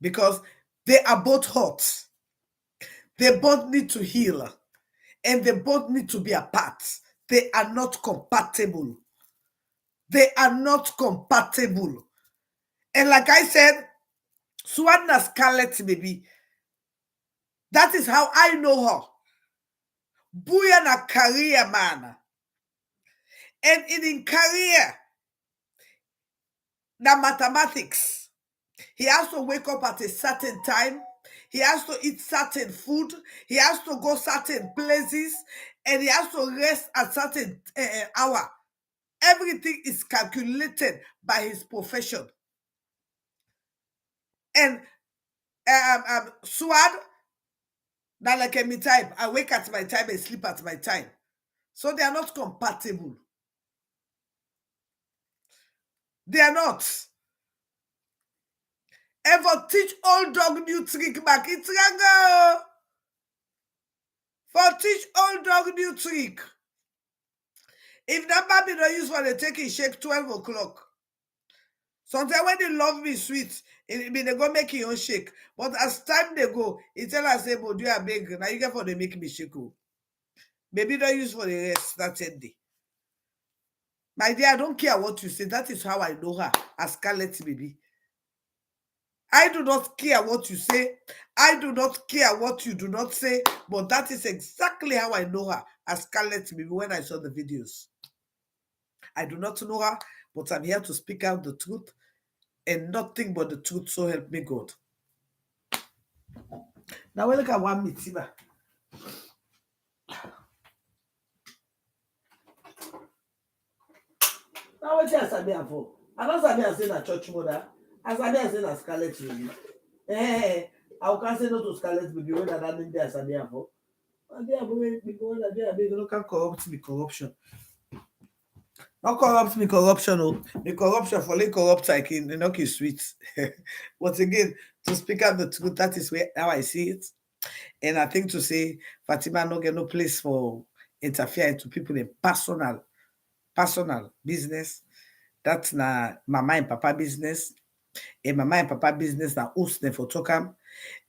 Speaker 1: Because they are both hot. They both need to heal. And they both need to be apart. They are not compatible. They are not compatible. And like I said, Swad na Scarlet, baby. That is how I know her. BUYA na career man. And in career, na mathematics. He has to wake up at a certain time. He has to eat certain food. He has to go certain places. And he has to rest at certain hour. Everything is calculated by his profession. And Swad, now like a me type. I wake at my time and sleep at my time. So they are not compatible. They are not. Ever teach old dog new trick back. It's younger. For teach old dog new trick. If that baby don't use for the taking shake 12 o'clock. Sometimes when they love me sweet, it mean they go make your own shake. But as time they go, it tell us, say, but do a big. Now you get for they make me shake. Baby don't use for the rest. That's it. My dear, I don't care what you say. That is how I know her as Scarlet baby. I do not care what you say. I do not care what you do not say. But that is exactly how I know her as Scarlet baby when I saw the videos. I do not know her, but I'm here to speak out the truth and nothing but the truth, so help me God. Now we look at one mitiba. Now what you sabi for? I don't sabi I say na church mother. I sabi I say na Scarlet baby. I can't say no to Scarlet baby when that name there sabi for. And they are going because they are being local corrupt me corruption. Not corrupt me corruption, oh. The corruption for like corrupt like in knock is sweet. But again, to speak out the truth, that is where how I see it. And I think to say Fatima no get no place for interfere into people in personal business. That's na mama and papa business. And mama and papa business na host them for talk.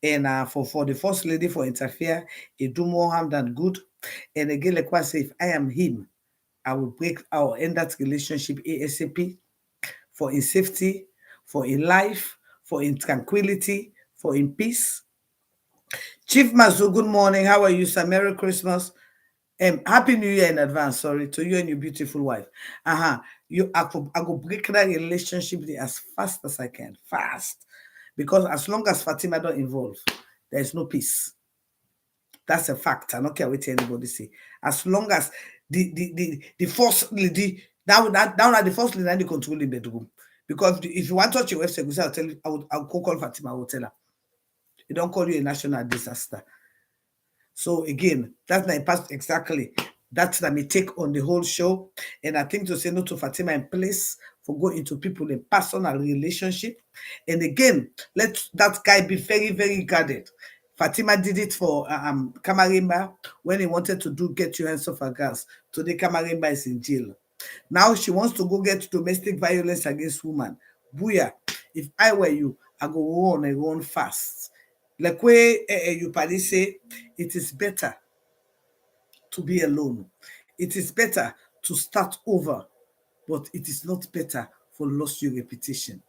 Speaker 1: And for the first lady for interfere, it do more harm than good. And again, like I say, if I am him, I will end that relationship ASAP for in safety, for in life, for in tranquility, for in peace. Chief Mazu, good morning. How are you, sir? Merry Christmas. Happy New Year in advance, sorry, to you and your beautiful wife. I go break that relationship as fast as I can. Fast. Because as long as Fatima don't involve, there is no peace. That's a fact. I don't care what anybody say. As long as the first lady down at the first lady and the controlling bedroom. Because if you want to touch your website, I'll tell you, I'll call Fatima, I will tell her. They don't call you a national disaster. So again, that's my past exactly. That's my take on the whole show. And I think to say no to Fatima in place for going into people in personal relationship. And again, let that guy be very, very guarded. Fatima did it for Kamarimba when he wanted to do get your hands off her gas. Today Kamarimba is in jail. Now she wants to go get domestic violence against women. Booyah. If I were you, I go run and run fast. Like where you probably say, it is better to be alone. It is better to start over, but it is not better for lost your reputation.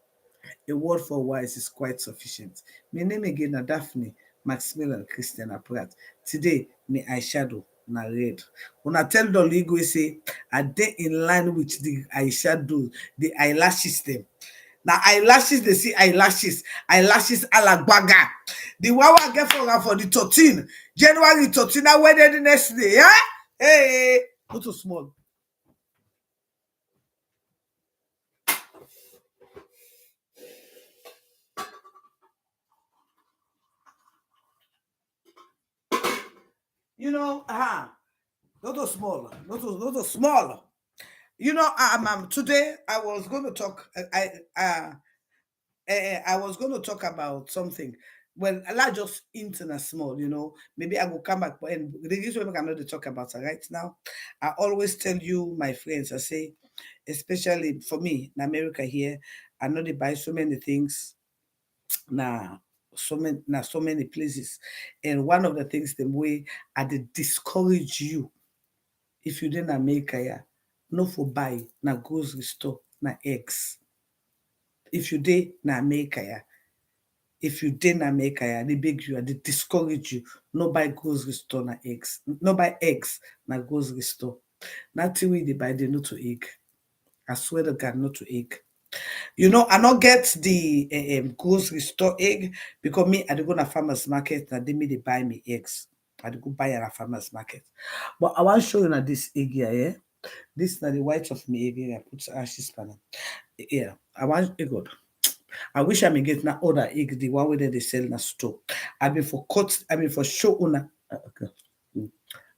Speaker 1: A word for wise is quite sufficient. My name again is Daphne Maximilian Christian Aprat. Today, me eyeshadow na red. When I tell the legal say, are they in line with the eyeshadow, the eyelashes them? Now eyelashes, they see eyelashes alagbaga. The one I get for the 13, January 13, I wedded the next day, yeah? Hey, not too small. You know, not too small, not too small. You know, today I was going to talk. I was going to talk about something. Well, I like just internet small. You know, maybe I will come back. And the reason why I'm not to talk about it right now, I always tell you, my friends, I say, especially for me in America here, I know they buy so many things now. So many places, and one of the things the way I did discourage you if you didn't America, yeah, no for buy na grocery store na eggs. If you did na America, yeah, if you didn't America, yeah, they beg you, they discourage you. No buy grocery store na eggs. No buy eggs na grocery store. Nothing we they buy they not to egg. I swear to God, not to egg. You know, I not get the grocery store egg because me, I dey go na farmers market and they me they buy me eggs. I dey go buy at a farmers market. But I want to show you now this egg here, yeah. This is the white of me egg here. I put ashes panel. Yeah, I want a good. I wish I may get na other egg, the one where they sell in a store. I been for cut, I mean for show una. Okay.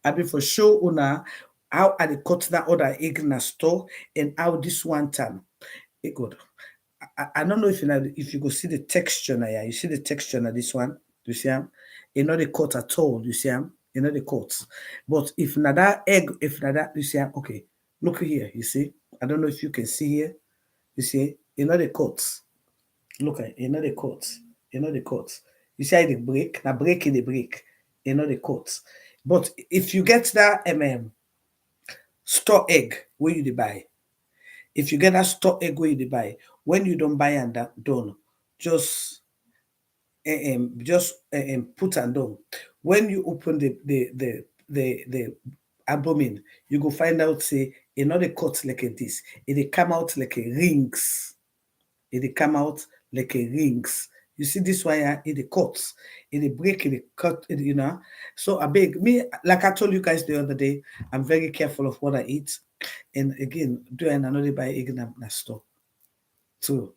Speaker 1: I been for show una how I dey cut that other egg in a store and how this one time. It good. I don't know if you know if you go see the texture now, yeah. You see the texture now, this one, you see him? You know the cut at all, you see him? You know the cuts. But if not that egg, if not that, you see him? Okay, look here, you see? I don't know if you can see here. You see, you know the cuts. Look at you know the cuts. You know the cuts. You see how they break? Now break in the break. You know the cuts. But if you get that store egg, where you dey buy? If you get that store egg where you dey buy, when you don't buy and that done, just put and down. When you open the abdomen, you go find out say another cut like this. It come out like a rings. It come out like a rings. You see this one here, it cuts, it break, it cut, you know. So I beg me, like I told you guys the other day, I'm very careful of what I eat. And again, do another buy egg in a store. So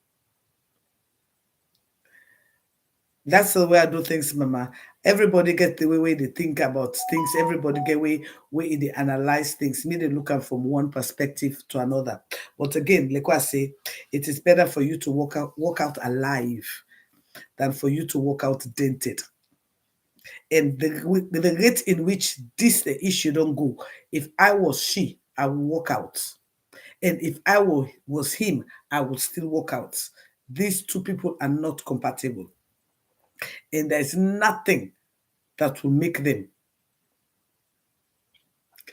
Speaker 1: that's the way I do things, Mama. Everybody get the way they think about things. Everybody get way they analyze things. Me they look at from one perspective to another. But again, like I say, it is better for you to walk out alive than for you to walk out dented. And the rate in which the issue don't go. If I was she, I would walk out. And if I was him, I would still walk out. These two people are not compatible. And there's nothing that will make them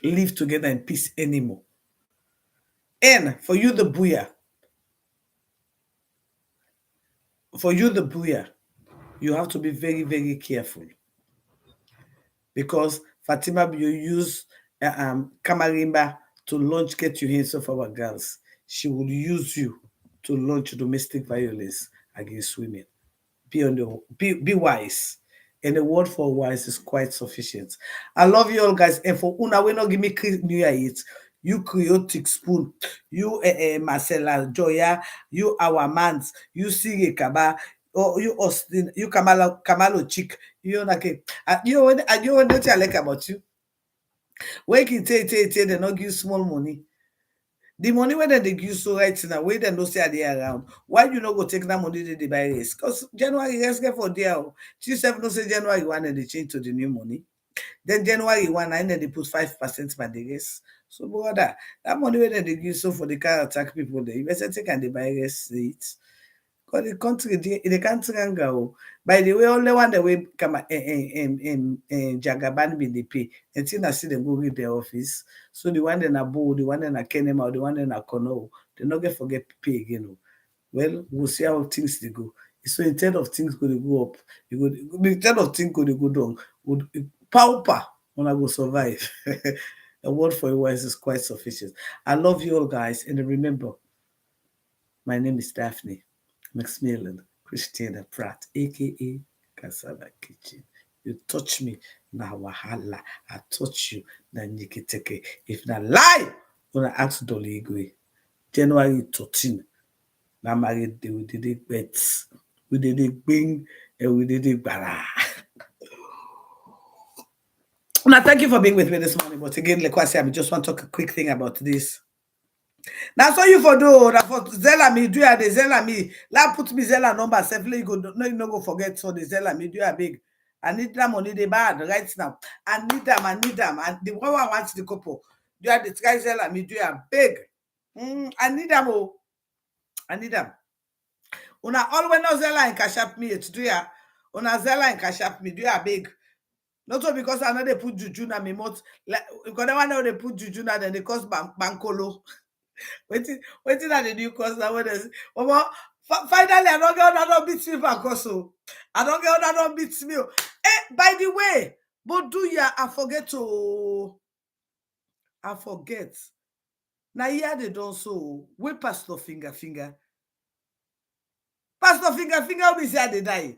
Speaker 1: live together in peace anymore. And for you, the buya, you have to be very, very careful. Because Fatima, you use Kamarimba to launch Get Your Hands Off Our Girls. She will use you to launch domestic violence against women. Be wise. And the word for wise is quite sufficient. I love you all, guys. And for Una, we not give me New Year it. You Creotic Spoon, you Marcella Joya, you Our Mans, you Sige Kaba, or you Austin, you Kamalo Chick, you like you know what I like about you. When you take, they not give small money. The money where they give so right now, where they no say are they around. Why you not go take that money they buy race? Because January let's get for there. She said no say January 1 and they change to the new money. Then January 1 and then they put 5% by the race. So brother, that money where they give so for the car attack people there, you better take and they buy race it. Because the country, the country can go. By the way, only one the way come Jagaban be the pay. And then I see them go read their office. So the one in a bow, the one in a Kenema, the one in a Kono, they not get forget pay again. Well, we'll see how things they go. So instead of things going to go up, you go instead of things going to go down, would pauper when I go survive. A word for you wise is quite sufficient. I love you all guys, and remember, my name is Daphne Maximilian Christina Pratt, aka Cassava Kitchen. You touch me, na wahala. I touch you, na nikiteke. If na lie, when I ask Dolly Igwe, January 13, na married we did it bets. We did it bing and we did it bara. Now, thank you for being with me this morning. But again, like I said, I just want to talk a quick thing about this. Now, so you for do that for Zella me do ya the Zella me. La put me Zella number safely. You go no, you no go forget. So the Zella me do ya big. I need that money they bad right now. I need them. And the one I want the couple. Do ya the guy Zella me do ya big. I need them. Oh, I need them. Una always no zella and cash up me to do ya. Una zella and cash up me do ya big. Not so because I know they put juju na me mouth. Like because I know they put juju na then they cause bankolo. Waiting at the new cause now when there's finally I don't get another beats me back also. I don't get another beats me. By the way, but do ya I forget. Now here they don't so we Pastor finger. Pastor finger will be say they die.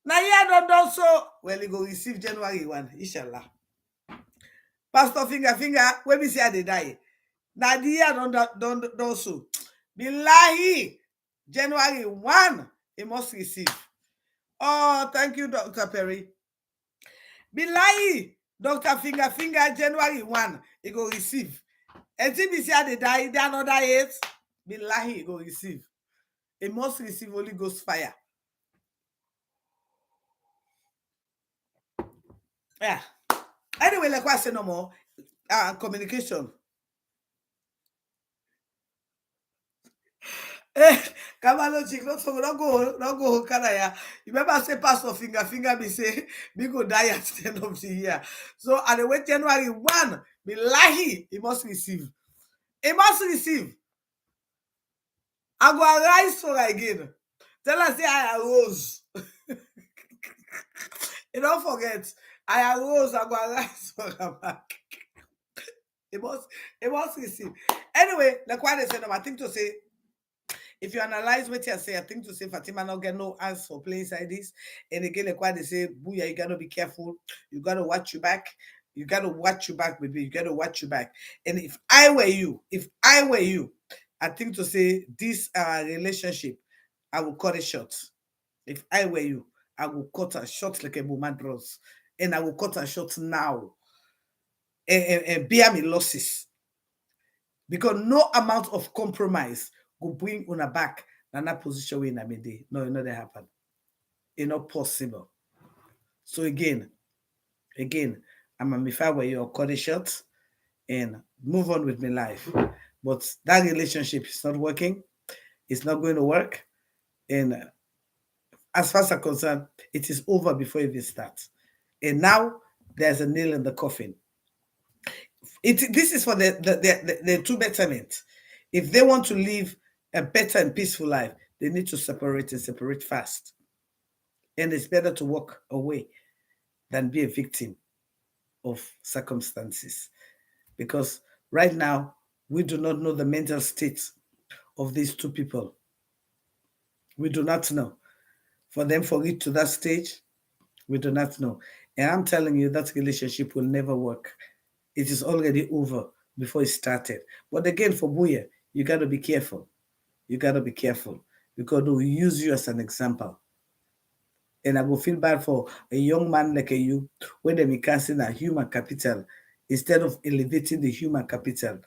Speaker 1: Now here don't so well he go receive January 1, inshallah. Pastor finger when we say they die. Now the year don't so. Billahi January 1 he must receive. Oh, thank you, Dr. Perry. Billahi Dr. Finger January 1 he go receive. And if he say they die, they another 8. Billahi he go receive. He must receive Holy Ghost fire. Yeah. Anyway, like I say no more. Communication. Kamalo chick, don't go, Kanaya. You remember say Pastor finger me say me go die at the end of the year. So at the wait January 1, Billahi, he must receive. He must receive. I go arise for again. Tell us say I arose. You don't forget. I arose, I go arise for her back. It must receive. Anyway, like what I said, I think to say, if you analyze what you say, I think to say Fatima not get no answer for playing like this. And again, like what they say, Booyah, you gotta be careful. You gotta watch your back. You gotta watch your back, baby. You gotta watch your back. And if I were you, I think to say this relationship, I will cut it short. If I were you, I will cut her short like a woman draws. And I will cut her short now. And bear me losses. Because no amount of compromise will bring on a back and that position we in a midday. No, it not happen. It's not possible. So again, I'm a if I were you, cut it short and move on with my life. But that relationship is not working. It's not going to work. And as far as I'm concerned, it is over before it even starts. And now there's a nail in the coffin. This is for the two betterment. If they want to live a better and peaceful life, they need to separate and separate fast. And it's better to walk away than be a victim of circumstances. Because right now, we do not know the mental state of these two people. We do not know. For them for it to that stage, we do not know. And I'm telling you, that relationship will never work. It is already over before it started. But again, for Booyah, you got to be careful. You got to be careful because we use you as an example. And I will feel bad for a young man like you when they casting a human capital. Instead of elevating the human capital,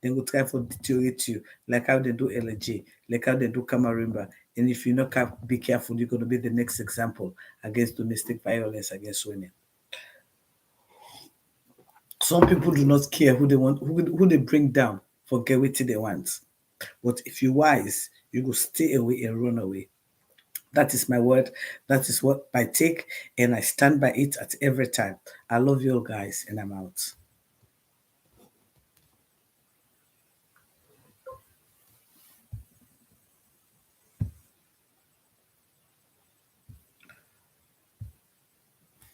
Speaker 1: they will try to deteriorate you, like how they do LG, like how they do Kamarimba. And if you're not be careful, you're going to be the next example against domestic violence against women. Some people do not care who they want, who they bring down for get what they want. But if you're wise, you go stay away and run away. That is my word. That is what I take, and I stand by it at every time. I love you all guys, and I'm out.